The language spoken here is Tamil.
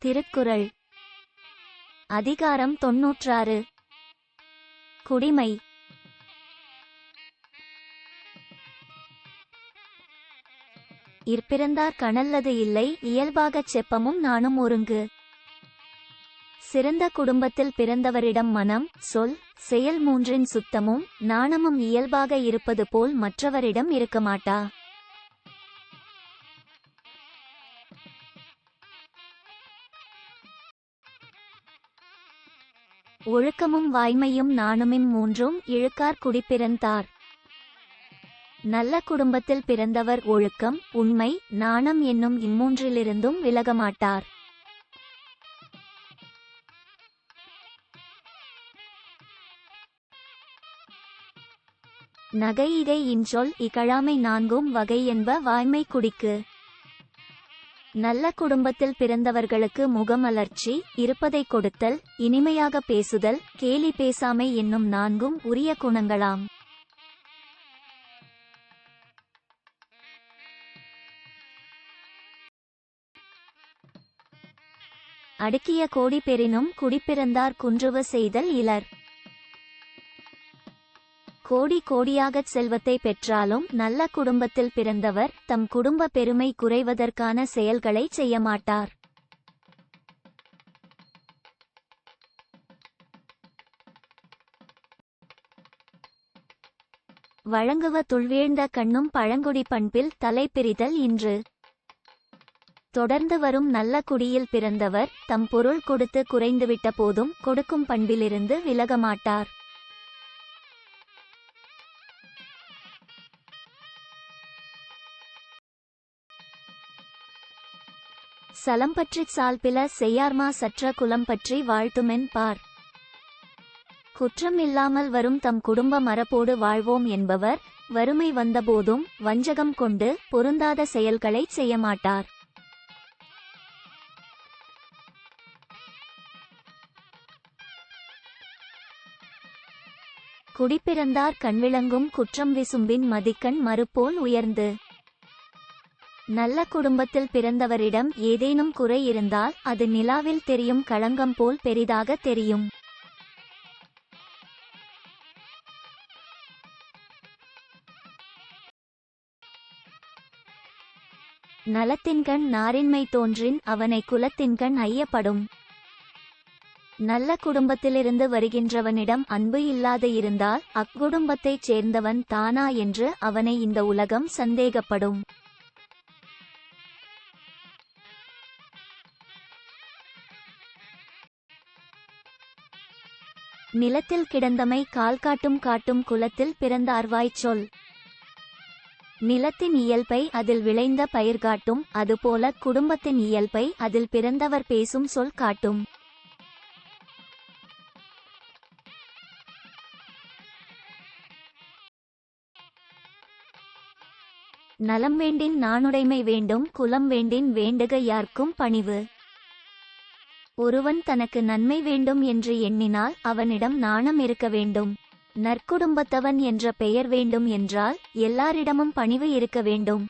திருக்குறள் அதிகாரம் 96 குடிமை. இற்பிறந்தார் கணல்லது இல்லை, இயல்பாகச் செப்பமும் நாணும் ஒருங்கு. சிறந்த குடும்பத்தில் பிறந்தவரிடம் மனம், சொல், செயல் மூன்றின் சுத்தமும் நாணமும் இயல்பாக இருப்பது போல் மற்றவரிடம் இருக்கமாட்டா. ஒழுக்கமும் வாய்மையும் நாணுமின் மூன்றும் இழுக்கார் குடிப்பிறந்தார். நல்ல குடும்பத்தில் பிறந்தவர் ஒழுக்கம், உண்மை, நாணம் என்னும் இம்மூன்றிலிருந்தும் விலகமாட்டார். நகை இகை இன்சொல் இகழாமை நான்கும் வகை என்ப வாய்மை குடிக்கு. நல்ல குடும்பத்தில் பிறந்தவர்களுக்கு முகமலர்ச்சி, இருப்பதை கொடுத்தல், இனிமையாக பேசுதல், கேலி பேசாமை என்னும் நான்கும் உரிய குணங்களாம். அடுக்கிய கோடி பெறினும் குடிப்பிறந்தார் குன்றுவ செய்தல் இலர். கோடி கோடியாகச் செல்வத்தை பெற்றாலும் நல்ல குடும்பத்தில் பிறந்தவர் தம் குடும்ப பெருமை குறைவதற்கான செயல்களை செய்யமாட்டார். வழங்குவ துள்வீழ்ந்த கண்ணும் பழங்குடி பண்பில் தலை பிரிதல் இன்று. தொடர்ந்து வரும் நல்ல குடியில் பிறந்தவர் தம் பொருள் கொடுத்து குறைந்துவிட்ட போதும் கொடுக்கும் பண்பிலிருந்து விலகமாட்டார். சலம்பற்றிச் சால்பில செய்யார்மா சற்ற குலம்பற்றி வாழ்த்துமென் பார். குற்றம் இல்லாமல் வரும் தம் குடும்ப மரபோடு வாழ்வோம் என்பவர் வறுமை வந்தபோதும் வஞ்சகம் கொண்டு பொருந்தாத செயல்களைச் செய்யமாட்டார். குடிப்பிறந்தார் கண்விளங்கும் குற்றம் விசும்பின் மதிக்கண் மறுபோல் உயர்ந்து. நல்ல குடும்பத்தில் பிறந்தவரிடம் ஏதேனும் குறை இருந்தால் அது நிலாவில் தெரியும் களங்கம் போல் பெரிதாக தெரியும். நலத்தின்கண் நாரின்மை தோன்றின் அவனை குலத்தின்கண் ஐயப்படும். நல்ல குடும்பத்திலிருந்து வருகின்றவனிடம் அன்பு இல்லாது இருந்தால் அக்குடும்பத்தைச் சேர்ந்தவன் தானா என்று அவனை இந்த உலகம் சந்தேகப்படும். நிலத்தில் கிடந்தமை கால்காட்டும் காட்டும் குலத்தில் பிறந்தார்வாய்ச் சொல். நிலத்தின் இயல்பை அதில் விளைந்த பயிர் காட்டும், அதுபோல குடும்பத்தின் இயல்பை அதில் பிறந்தவர் பேசும் சொல் காட்டும். நலம் வேண்டின் நாணுடைமை வேண்டும், குலம் வேண்டின் வேண்டுக யார்க்கும் பணிவு. ஒருவன் தனக்கு நன்மை வேண்டும் என்று எண்ணினால் அவனிடம் நாணம் இருக்க வேண்டும். நற்குடும்பத்தவன் என்ற பெயர் வேண்டும் என்றால் எல்லாரிடமும் பணிவு இருக்க வேண்டும்.